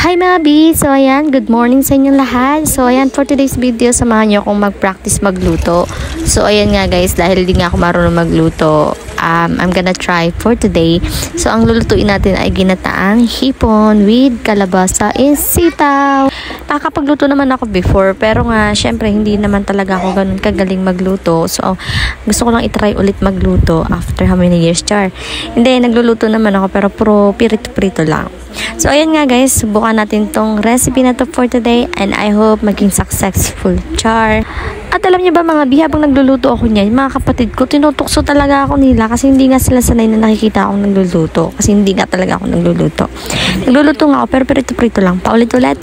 Hi mga B! So ayan, good morning sa inyong lahat. So ayan, for today's video, samahan nyo akong mag-practice magluto. So ayan nga guys, dahil di nga ako marunong magluto, I'm gonna try for today. So ang lulutuin natin ay ginataang hipon with kalabasa and sitaw. Nakakapagluto naman ako before, pero nga syempre hindi naman talaga ako ganun kagaling magluto. So gusto ko lang itry ulit magluto after how many years, char. Hindi, nagluluto naman ako pero puro pirito-prito lang. So ayan nga guys, subukan natin tong recipe na to for today and I hope maging successful, char. At alam niyo ba mga bi, habang nagluluto ako niyan, mga kapatid ko, tinutukso talaga ako nila kasi hindi nga sila sanay na nakikita akong nagluluto. Kasi hindi nga talaga ako nagluluto. Nagluluto nga ako pero prito-prito lang, paulit-ulit.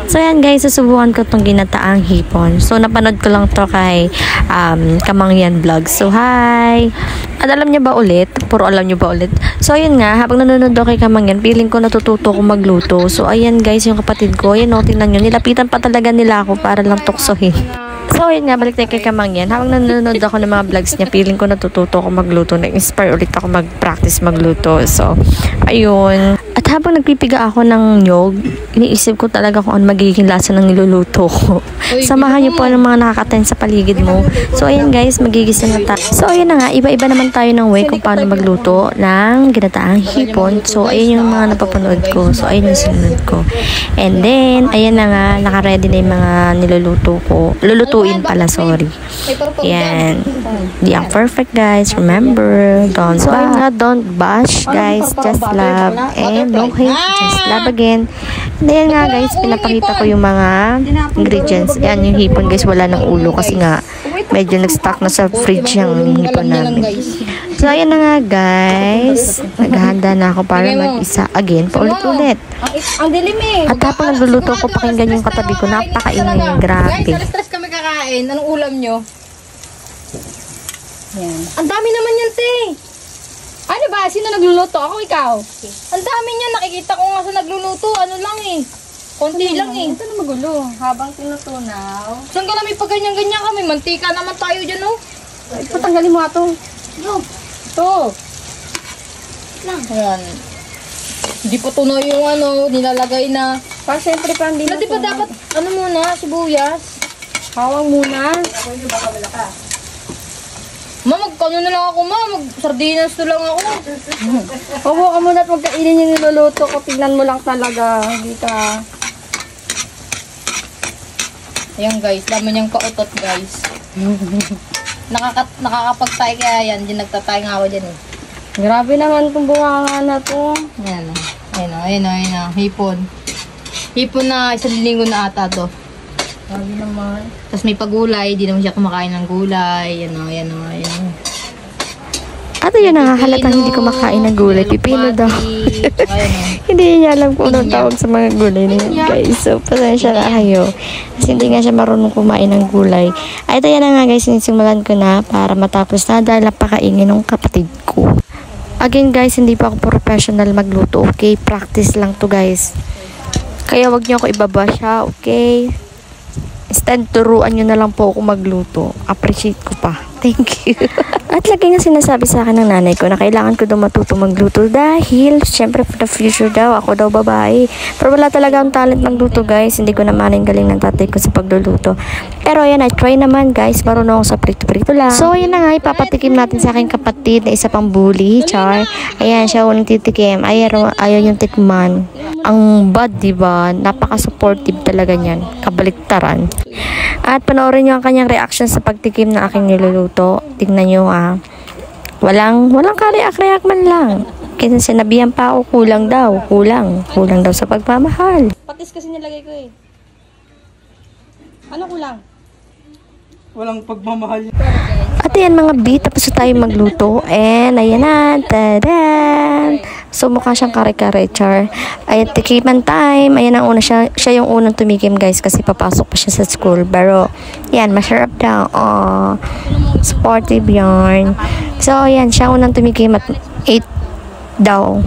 So ayan guys, susubukan ko tong ginataang hipon. So napanood ko lang to kay Kamangyan Vlog. So hi! At alam niyo ba ulit? Puro alam niyo ba ulit? So ayan nga, habang nanonood ako kay Kamangyan, feeling ko natututo akong magluto. So ayan guys, yung kapatid ko, ayan o, tingnan nyo, nilapitan pa talaga nila ako para lang tuksohin. So ayun nga, balik tayo kay Kamangyan. Habang nanonood ako ng mga vlogs niya, feeling ko natututo ako magluto. Na-inspire ulit ako mag-practice magluto. So ayun. At habang nagpipiga ako ng nyog, iniisip ko talaga kung ano magiging lasa ng niluluto ko. Samahan niyo po ng mga nakaka-attend sa paligid mo. So ayan guys, magigisa na tayo. So ayun na nga, iba-iba naman tayo ng way kung paano magluto ng ginataang hipon. So ayun yung mga napapanood ko. So ayun yung sinunod ko. And then, ayan na nga, naka-ready na yung mga niluluto ko. Lulutuin pala, sorry. Ayan. Di ang perfect guys. Remember, don't bash guys. Just love. And no hate, just love again. And then nga guys, pinapakita ko yung mga ingredients. Ayan yung hipon guys, wala ng ulo kasi nga medyo nag-stock na sa fridge yung hipon namin. So ayan na nga guys, naghahanda na ako para mag-isa again, paulit-ulit. Ang dilim eh. At habang nagluluto ko, pakinggan yung katabi ko, napakaingay, grabe. Guys, stress kami kakain. Anong ulam nyo? Yan. Ang dami naman yan, te. Ano ba? Sino nagluluto? Ako, ikaw? Okay. Ang dami niyan. Nakikita ko nga sa nagluluto. Ano lang eh. Konti lang eh. Ito na magulo. Habang tinutunaw. Saan ka namin pag ganyan-ganyan kami? Mantika naman tayo dyan, oh. Patanggalin mo ito. No. Ito. Lang. Ayan. Hindi pa tunaw yung ano, nilalagay na. Para siyempre pa hindi Na, di ba dapat, ano muna, sibuyas? hawang muna. Ma, magkano na lang ako, ma. Mag-sardinas na lang ako. Huwag ka muna at magkainin yung niluluto ko. Tignan mo lang talaga. Hindi ka. Ayan guys, dami niyang kautot guys. Nakakapagtay kaya yan. Diyan nagtatay nga ako dyan eh. Grabe naman itong bunganga na to. Ayan o. Ayan o. Hipon. Hipon na isang linggo na ata to. Grabe naman. Tapos may pagulay. Di naman siya kumakain ng gulay. Ayan o. At yun na, halatang hindi kumakain ng gulay. Pipino daw. Hindi niya alam kung anong tawag sa mga gulay na yun, guys. So, pasensya na kayo. Kasi hindi nga siya marunong kumain ng gulay. Ay, ito yan na nga, guys. Sinisimulan ko na para matapos na dahil napakaingin ng kapatid ko. Again, guys, hindi pa ako professional magluto, okay? Practice lang to, guys. Kaya wag niyo ako ibabasya, okay? Instead, turuan nyo na lang po ako magluto. Appreciate ko pa. Thank you. At lagi nga sinasabi sa akin ng nanay ko na kailangan ko daw matuto magluto dahil, syempre, for the future daw, ako daw babae. Pero wala talaga ang talent magluto, guys. Hindi ko naman ang galing ng tatay ko sa pagluluto. Pero ayan, I try naman, guys. Marunong ako sa prito-prito lang. So, ayan na nga, ipapatikim natin sa aking kapatid na isa pang bully, Char. Ayan, siya unang titikim. Ayaw yung tikman. Ang bad, diba? Napaka-supportive talaga niyan. Kabaliktaran. At panoorin nyo ang kanyang reaction sa pagtikim ng aking niluluto. Tignan nyo walang ka-react man lang. Kasi sinabihan pa ako, kulang daw sa pagmamahal. Patis kasi nilagay ko eh. Ano kulang? Walang pagmamahal. At ayan mga B, tapos na tayo magluto. And ayan na, tadan! So mukha siyang kare-kare, Char. Ayan, tikiman time. Ayan ang una, siya yung unang tumikim guys kasi papasok pa siya sa school. Pero, yan, masarap daw. Oh, sportive yarn. So, ayan, siya unang tumikim at 8 daw.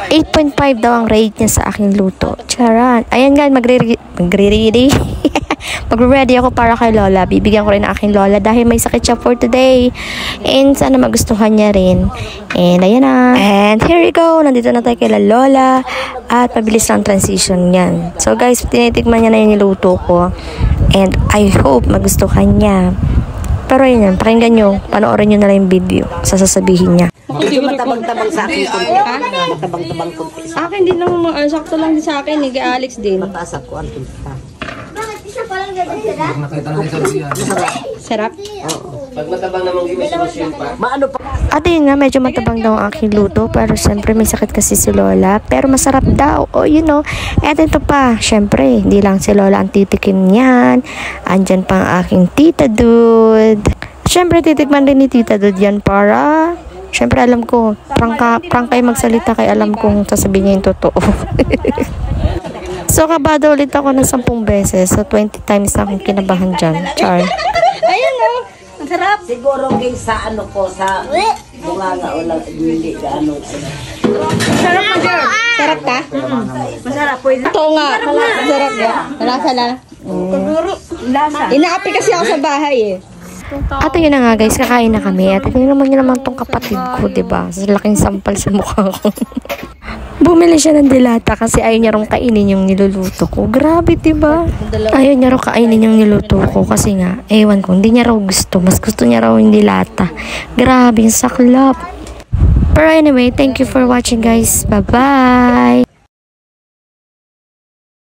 8.5 daw ang rate niya sa aking luto. Charan. Ayan guys, magre-ready. Magre-ready ako para kay Lola. Bibigyan ko rin ang aking Lola dahil may sakit siya for today. And sana magustuhan niya rin. And ayan na. And here we go. Nandito na tayo kay Lola. At mabilis lang transition niyan. So guys, tinitikman niya na yung niluto ko. And I hope magustuhan niya. Pero ayun yan, pakinggan nyo. Panoorin nyo na lang yung video. Sasasabihin niya. Medyo matabang-tabang sa akin konti. Matabang-tabang konti. Sa akin din naman, sakto lang din sa akin, kay Alex din. Mataas ako ang punta. Sarap? Pag matabang namang gimisosyon pa. Maano pa? At yun nga, medyo matabang daw ang aking luto. Pero syempre may sakit kasi si Lola. Pero masarap daw. O you know. At ito pa, syempre, hindi lang si Lola ang titikim niyan. Andyan pa ang aking Tita Dud. Syempre, titikman din ni Tita Dud yan para... Syempre, alam ko, prank kayo magsalita kay alam kong sasabihin niya yung totoo. So, kabado ulit ako ng 10 beses. So, 20 times na akong kinabahan dyan. Char. Ayun o, ang sarap. Siguro king sa ano ko, sa bunganga o lang, hindi ka ano. Sarap na, girl. Sarap ka? Masarap, pwede. Ito nga. Sarap ka. Malasa lang. Lasa. Inaapi kasi ako sa bahay eh. At yun na nga guys, kakain na kami. At tingnan naman nyo naman tong kapatid ko, diba? Sa laking sampal sa mukha ko. Bumili siya ng dilata kasi ayaw niya rong kainin yung niluluto ko. Grabe, diba? Ayaw niya raw kainin yung niluto ko kasi nga, ewan ko, hindi niya raw gusto. Mas gusto niya raw yung dilata. Grabe, yung saklap. Pero anyway, thank you for watching guys. Bye-bye!